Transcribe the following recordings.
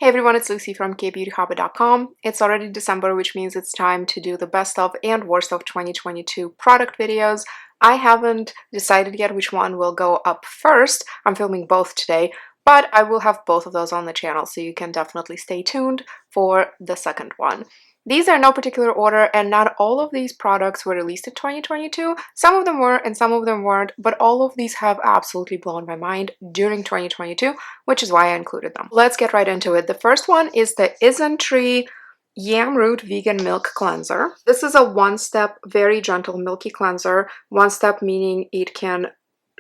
Hey everyone, it's Lucy from KBeautyHobbit.com. It's already December, which means it's time to do the best of and worst of 2022 product videos. I haven't decided yet which one will go up first. I'm filming both today, but I will have both of those on the channel, so you can definitely stay tuned for the second one. These are no particular order, and not all of these products were released in 2022. Some of them were and some of them weren't, but all of these have absolutely blown my mind during 2022, which is why I included them. Let's get right into it. The first one is the Isntree Yam Root Vegan Milk Cleanser. This is a one-step, very gentle milky cleanser. One step meaning it can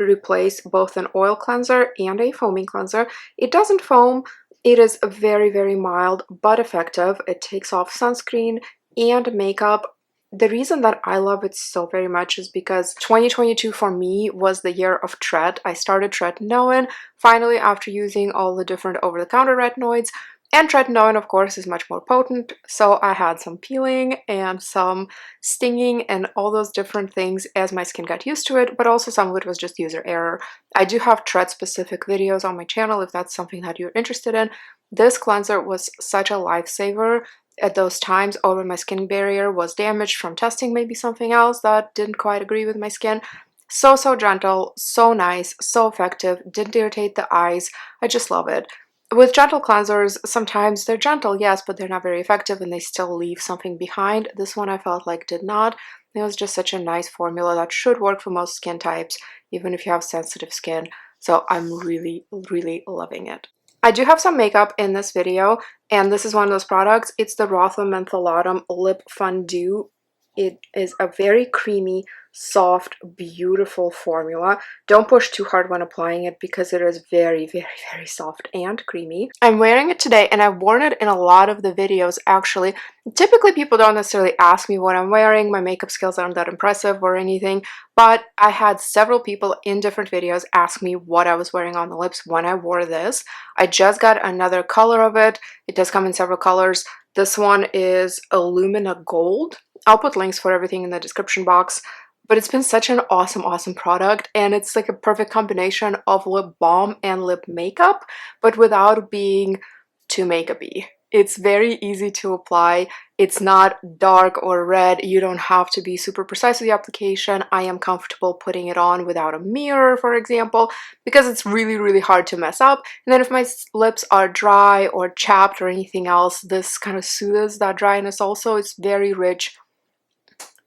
replace both an oil cleanser and a foaming cleanser. It doesn't foam. It is very, very mild but effective. It takes off sunscreen and makeup. The reason that I love it so very much is because 2022 for me was the year of Tret. I started tretinoin finally after using all the different over-the-counter retinoids. And tretinoin, of course, is much more potent, so I had some peeling and some stinging and all those different things as my skin got used to it, but also some of it was just user error. I do have Tret-specific videos on my channel if that's something that you're interested in. This cleanser was such a lifesaver at those times. Over my skin barrier was damaged from testing maybe something else that didn't quite agree with my skin. So gentle, so nice, so effective, didn't irritate the eyes. I just love it. With gentle cleansers, sometimes they're gentle, yes, but they're not very effective and they still leave something behind. This one I felt like did not. It was just such a nice formula that should work for most skin types, even if you have sensitive skin. So I'm really, really loving it. I do have some makeup in this video, and this is one of those products. It's the Rohto Mentholatum Lip Fondue. It is a very creamy, soft, beautiful formula. Don't push too hard when applying it because it is very, very, very soft and creamy. I'm wearing it today and I've worn it in a lot of the videos actually. Typically people don't necessarily ask me what I'm wearing. My makeup skills aren't that impressive or anything, but I had several people in different videos ask me what I was wearing on the lips when I wore this. I just got another color of it. It does come in several colors. This one is Illumina Gold. I'll put links for everything in the description box, but it's been such an awesome product, and it's like a perfect combination of lip balm and lip makeup, but without being too makeup-y. It's very easy to apply. It's not dark or red. You don't have to be super precise with the application. I am comfortable putting it on without a mirror, for example, because it's really, really hard to mess up. And then if my lips are dry or chapped or anything else, this kind of soothes that dryness also. It's very rich.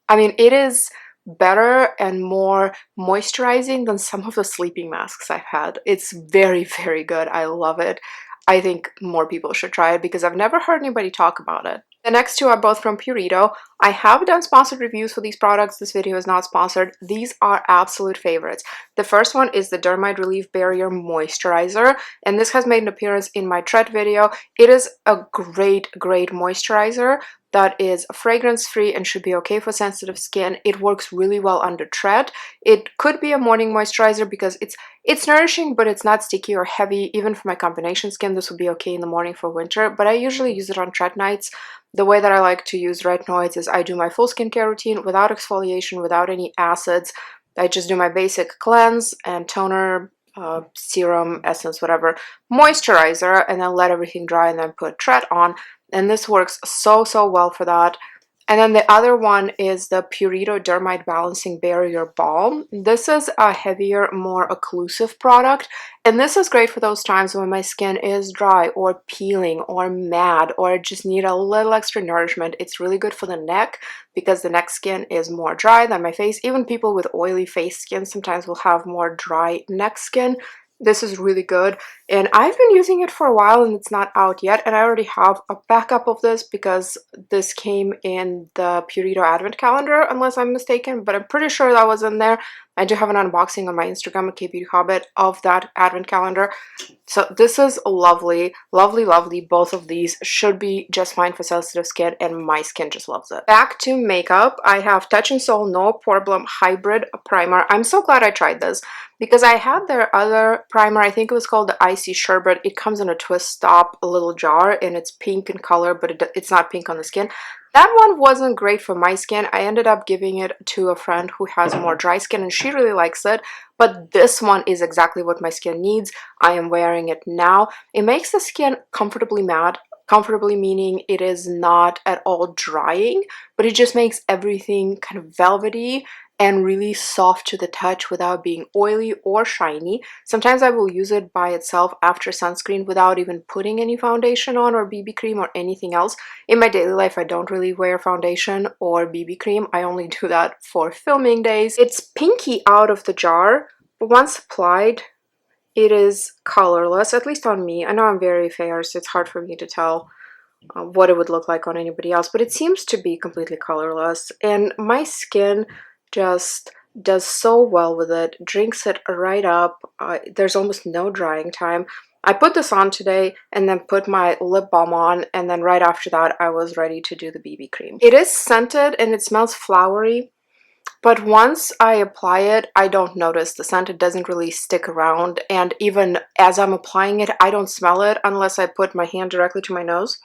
I mean, it is better and more moisturizing than some of the sleeping masks I've had. It's very, very good. I love it. I think more people should try it because I've never heard anybody talk about it. The next two are both from PURITO. I have done sponsored reviews for these products. This video is not sponsored. These are absolute favorites. The first one is the Dermide Relief Barrier Moisturizer, and this has made an appearance in my Tret video. It is a great moisturizer that is fragrance-free and should be okay for sensitive skin. It works really well under Tret. It could be a morning moisturizer because it's nourishing, but it's not sticky or heavy. Even for my combination skin, this would be okay in the morning for winter, but I usually use it on Tret nights. The way that I like to use retinoids is I do my full skincare routine without exfoliation, without any acids. I just do my basic cleanse and toner, serum, essence, whatever, moisturizer, and then let everything dry and then put Tret on. And this works so well for that. And then the other one is the PURITO Dermide Balancing Barrier Balm. This is a heavier, more occlusive product, and this is great for those times when my skin is dry or peeling or mad or just need a little extra nourishment. It's really good for the neck because the neck skin is more dry than my face. Even people with oily face skin sometimes will have more dry neck skin. This is really good, and I've been using it for a while and it's not out yet, and I already have a backup of this because this came in the PURITO advent calendar, unless I'm mistaken, but I'm pretty sure that was in there. I do have an unboxing on my Instagram at KBeautyHobbit of that advent calendar. So this is lovely. Both of these should be just fine for sensitive skin, and my skin just loves it. Back to makeup, I have Touch in Sol No Pore Blem Hybrid Primer. I'm so glad I tried this because I had their other primer. I think it was called the Icy Sherbet. It comes in a twist top, a little jar, and it's pink in color, but it's not pink on the skin. That one wasn't great for my skin. I ended up giving it to a friend who has more dry skin and she really likes it. But this one is exactly what my skin needs. I am wearing it now. It makes the skin comfortably matte. Comfortably meaning it is not at all drying, but it just makes everything kind of velvety and really soft to the touch without being oily or shiny. Sometimes I will use it by itself after sunscreen without even putting any foundation on or BB cream or anything else. In my daily life, I don't really wear foundation or BB cream. I only do that for filming days. It's pinky out of the jar, but once applied, it is colorless, at least on me. I know I'm very fair, so it's hard for me to tell what it would look like on anybody else, but it seems to be completely colorless. And my skin just does so well with it, drinks it right up. There's almost no drying time. I put this on today and then put my lip balm on, and then right after that I was ready to do the BB cream. It is scented and it smells flowery, but once I apply it, I don't notice the scent. It doesn't really stick around, and even as I'm applying it, I don't smell it unless I put my hand directly to my nose.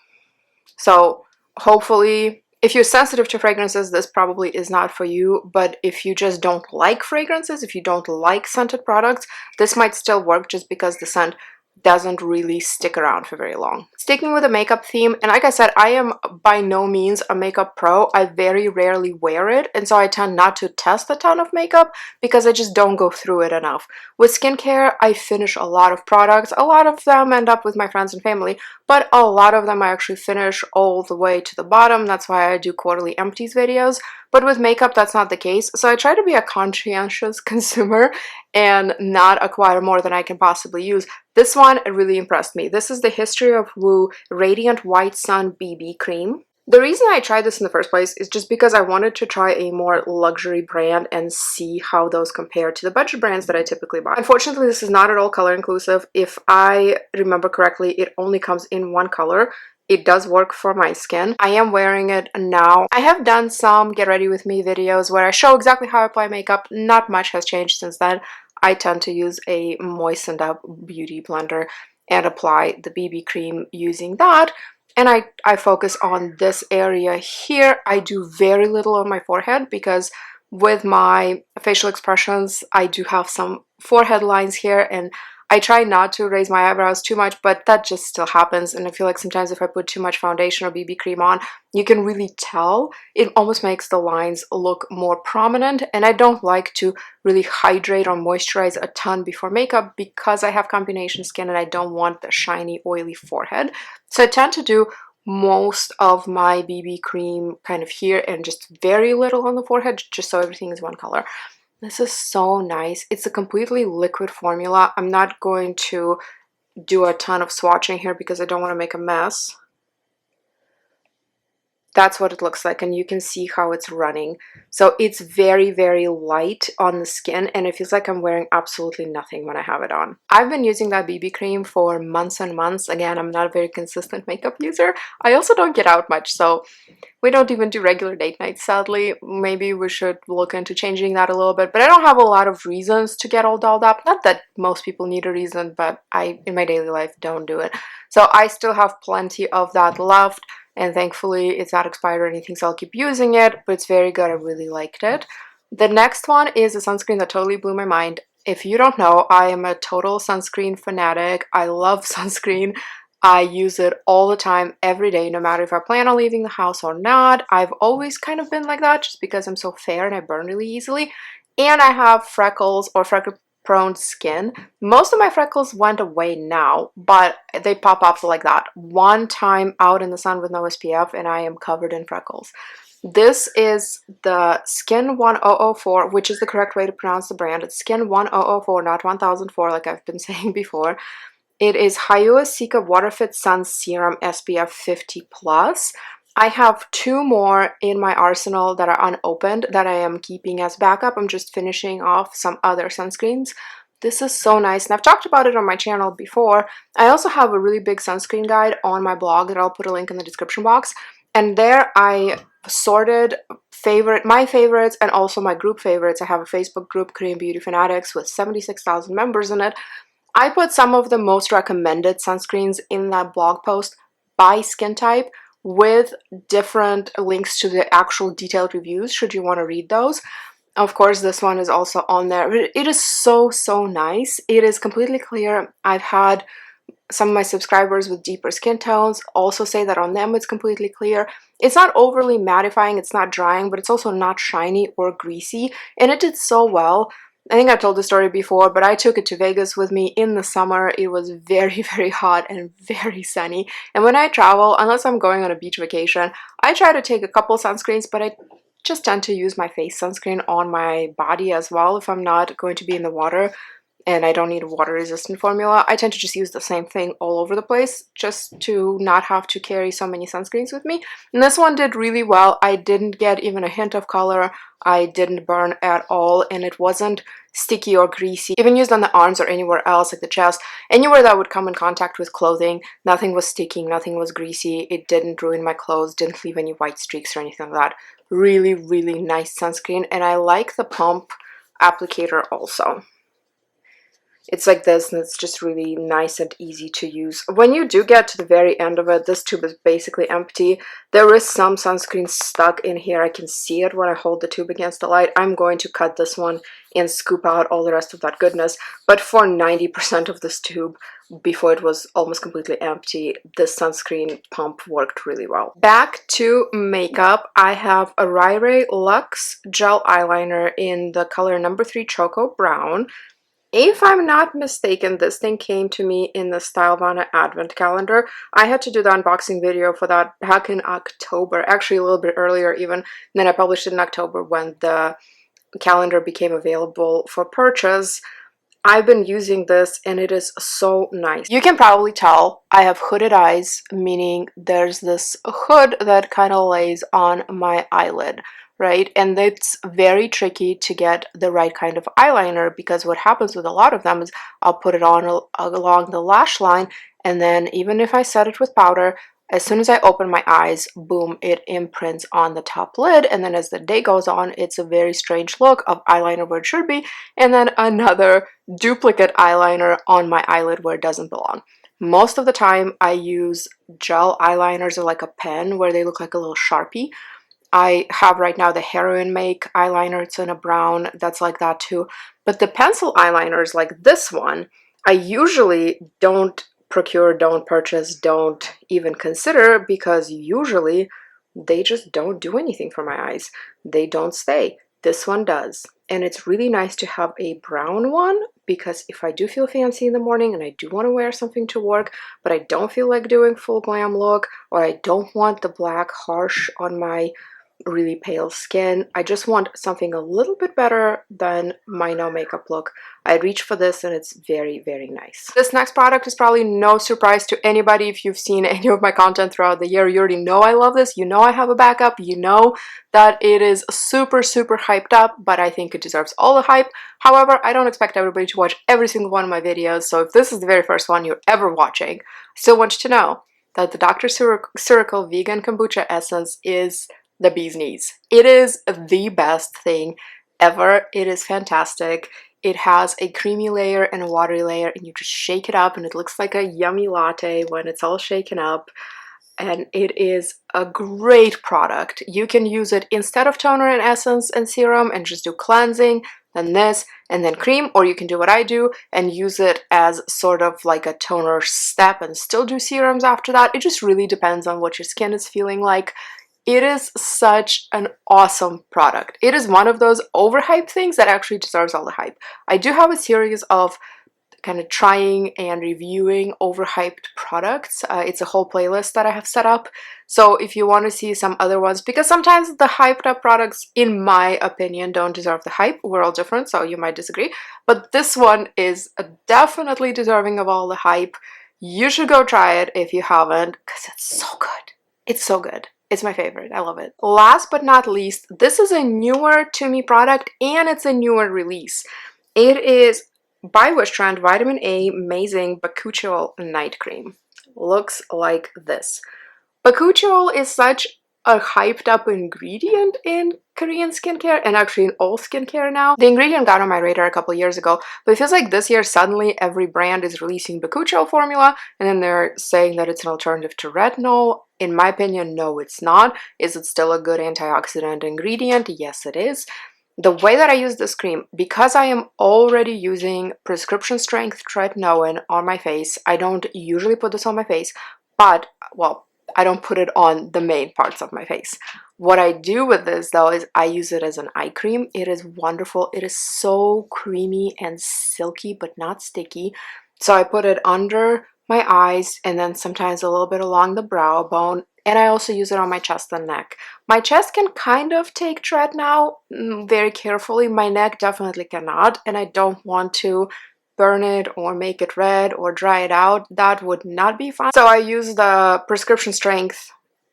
So hopefully, if you're sensitive to fragrances, this probably is not for you, but if you just don't like fragrances, if you don't like scented products, this might still work just because the scent doesn't really stick around for very long. Sticking with the makeup theme, and like I said, I am by no means a makeup pro. I very rarely wear it, and so I tend not to test a ton of makeup because I just don't go through it enough. With skincare, I finish a lot of products. A lot of them end up with my friends and family, but a lot of them I actually finish all the way to the bottom. That's why I do quarterly empties videos. But with makeup, that's not the case. So I try to be a conscientious consumer and not acquire more than I can possibly use. This one really impressed me. This is the History of Whoo Radiant White Sun BB Cream. The reason I tried this in the first place is just because I wanted to try a more luxury brand and see how those compare to the budget brands that I typically buy. Unfortunately, this is not at all color inclusive. If I remember correctly, it only comes in one color. It does work for my skin. I am wearing it now. I have done some get ready with me videos where I show exactly how I apply makeup. Not much has changed since then. I tend to use a moistened up beauty blender and apply the BB cream using that. And I focus on this area here. I do very little on my forehead because with my facial expressions, I do have some forehead lines here, and I try not to raise my eyebrows too much, but that just still happens. And I feel like sometimes if I put too much foundation or BB cream on, you can really tell. It almost makes the lines look more prominent, and I don't like to really hydrate or moisturize a ton before makeup because I have combination skin and I don't want the shiny, oily forehead. So I tend to do most of my BB cream kind of here and just very little on the forehead, just so everything is one color. This is so nice. It's a completely liquid formula. I'm not going to do a ton of swatching here because I don't want to make a mess. That's what it looks like, and you can see how it's running. So it's very, very light on the skin, and it feels like I'm wearing absolutely nothing when I have it on. I've been using that BB cream for months and months. Again, I'm not a very consistent makeup user. I also don't get out much, so we don't even do regular date nights, sadly. Maybe we should look into changing that a little bit, but I don't have a lot of reasons to get all dolled up. Not that most people need a reason, but I, in my daily life, don't do it. So I still have plenty of that left. And thankfully it's not expired or anything, so I'll keep using it, but it's very good. I really liked it. The next one is a sunscreen that totally blew my mind. If you don't know, I am a total sunscreen fanatic. I love sunscreen. I use it all the time, every day, no matter if I plan on leaving the house or not. I've always kind of been like that just because I'm so fair and I burn really easily. And I have freckles or freckle prone skin. Most of my freckles went away now, but they pop up like that one time out in the sun with no SPF and I am covered in freckles. This is the Skin 1004, which is the correct way to pronounce the brand. It's Skin 1004, not 1004 like I've been saying before. It is Hyalu-CICA Water Fit Sun Serum SPF 50+. I have two more in my arsenal that are unopened that I am keeping as backup. I'm just finishing off some other sunscreens. This is so nice, and I've talked about it on my channel before. I also have a really big sunscreen guide on my blog that I'll put a link in the description box. And there I sorted my favorites and also my group favorites. I have a Facebook group, Korean Beauty Fanatics, with 76,000 members in it. I put some of the most recommended sunscreens in that blog post by skin type, with different links to the actual detailed reviews should you want to read those. Of course, this one is also on there. It is so, so nice. It is completely clear. I've had some of my subscribers with deeper skin tones also say that on them it's completely clear. It's not overly mattifying, it's not drying, but it's also not shiny or greasy, and it did so well. I think I told the story before, but I took it to Vegas with me in the summer. It was very, very hot and very sunny, and when I travel, unless I'm going on a beach vacation, I try to take a couple sunscreens, but I just tend to use my face sunscreen on my body as well if I'm not going to be in the water and I don't need a water-resistant formula. I tend to just use the same thing all over the place just to not have to carry so many sunscreens with me. And this one did really well. I didn't get even a hint of color. I didn't burn at all, and it wasn't sticky or greasy. Even used on the arms or anywhere else, like the chest, anywhere that would come in contact with clothing, nothing was sticking, nothing was greasy. It didn't ruin my clothes, didn't leave any white streaks or anything like that. Really, really nice sunscreen, and I like the pump applicator also. It's like this, and it's just really nice and easy to use. When you do get to the very end of it, this tube is basically empty. There is some sunscreen stuck in here. I can see it when I hold the tube against the light. I'm going to cut this one and scoop out all the rest of that goodness. But for 90% of this tube, before it was almost completely empty, this sunscreen pump worked really well. Back to makeup, I have a Rire Luxe Gel Eyeliner in the color number 3 Choco Brown. If I'm not mistaken, this thing came to me in the Stylevana advent calendar. I had to do the unboxing video for that back in October, actually a little bit earlier even. Then I published it in October when the calendar became available for purchase. I've been using this and it is so nice. You can probably tell I have hooded eyes, meaning there's this hood that kind of lays on my eyelid, right? And it's very tricky to get the right kind of eyeliner because what happens with a lot of them is I'll put it on along the lash line, and then even if I set it with powder, as soon as I open my eyes, boom, it imprints on the top lid, and then as the day goes on, it's a very strange look of eyeliner where it should be, and then another duplicate eyeliner on my eyelid where it doesn't belong. Most of the time, I use gel eyeliners or like a pen where they look like a little Sharpie. I have right now the Heroin Make eyeliner. It's in a brown. That's like that too. But the pencil eyeliners like this one, I usually don't procure, don't purchase, don't even consider because usually they just don't do anything for my eyes. They don't stay. This one does. And it's really nice to have a brown one because if I do feel fancy in the morning and I do want to wear something to work, but I don't feel like doing full glam look, or I don't want the black harsh on my really pale skin, I just want something a little bit better than my no makeup look, I reach for this and it's very, very nice. This next product is probably no surprise to anybody. If you've seen any of my content throughout the year, you already know I love this. You know I have a backup. You know that it is super, super hyped up, but I think it deserves all the hype. However, I don't expect everybody to watch every single one of my videos, so if this is the very first one you're ever watching, I still want you to know that the Dr. Ceuracle Vegan Kombucha Essence is the bee's knees. It is the best thing ever. It is fantastic. It has a creamy layer and a watery layer, and you just shake it up and it looks like a yummy latte when it's all shaken up. And it is a great product. You can use it instead of toner and essence and serum and just do cleansing, then this, and then cream, or you can do what I do and use it as sort of like a toner step and still do serums after that. It just really depends on what your skin is feeling like. It is such an awesome product. It is one of those overhyped things that actually deserves all the hype. I do have a series of kind of trying and reviewing overhyped products. It's a whole playlist that I have set up. So if you want to see some other ones, because sometimes the hyped up products, in my opinion, don't deserve the hype. We're all different, so you might disagree. But this one is definitely deserving of all the hype. You should go try it if you haven't, because it's so good. It's so good. It's my favorite. I love it. Last but not least, this is a newer to me product and it's a newer release. It is by Wishtrend Vitamin A Amazing Bakuchiol Night Cream. Looks like this. Bakuchiol is such a hyped up ingredient in Korean skincare and actually in all skincare now. The ingredient got on my radar a couple years ago, but it feels like this year suddenly every brand is releasing Bakuchiol formula and then they're saying that it's an alternative to retinol. In my opinion, no, it's not. Is it still a good antioxidant ingredient? Yes, it is. The way that I use this cream, because I am already using prescription strength tretinoin on my face, I don't usually put this on my face, but, well, I don't put it on the main parts of my face. What I do with this though is I use it as an eye cream. It is wonderful. It is so creamy and silky but not sticky. So I put it under my eyes and then sometimes a little bit along the brow bone, and I also use it on my chest and neck. My chest can kind of take tread now very carefully. My neck definitely cannot, and I don't want to burn it or make it red or dry it out. That would not be fun. So I use the prescription strength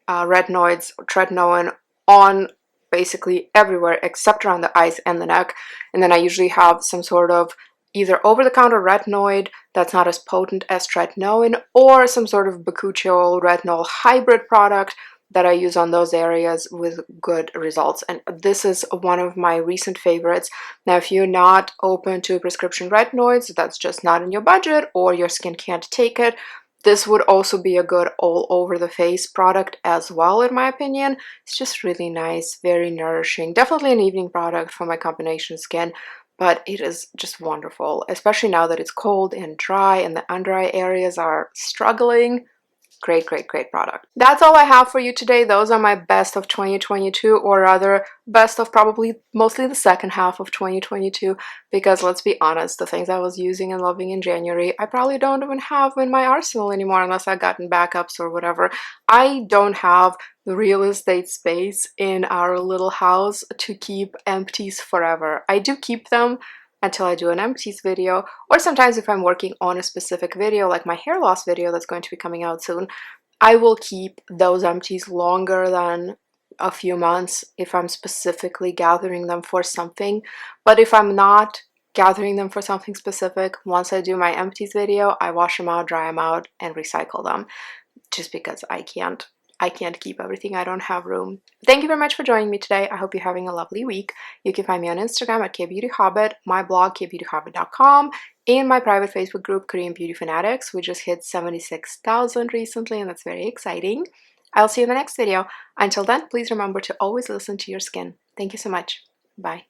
retinoids or tretinoin on basically everywhere except around the eyes and the neck, and then I usually have some sort of either over-the-counter retinoid that's not as potent as tretinoin or some sort of Bakuchiol retinol hybrid product that I use on those areas with good results. And this is one of my recent favorites. Now, if you're not open to prescription retinoids, that's just not in your budget or your skin can't take it, this would also be a good all over the face product as well, in my opinion. It's just really nice, very nourishing. Definitely an evening product for my combination skin, but it is just wonderful, especially now that it's cold and dry and the under eye areas are struggling. Great, great, great product. That's all I have for you today. Those are my best of 2022, or rather best of probably mostly the second half of 2022, because let's be honest, the things I was using and loving in January, I probably don't even have in my arsenal anymore unless I've gotten backups or whatever. I don't have the real estate space in our little house to keep empties forever. I do keep them until I do an empties video, or sometimes if I'm working on a specific video, like my hair loss video that's going to be coming out soon, I will keep those empties longer than a few months if I'm specifically gathering them for something. But if I'm not gathering them for something specific, once I do my empties video, I wash them out, dry them out, and recycle them, just because I can't keep everything. I don't have room. Thank you very much for joining me today. I hope you're having a lovely week. You can find me on Instagram at KBeautyHobbit, my blog KBeautyHobbit.com, and my private Facebook group Korean Beauty Fanatics. We just hit 76,000 recently, and that's very exciting. I'll see you in the next video. Until then, please remember to always listen to your skin. Thank you so much. Bye.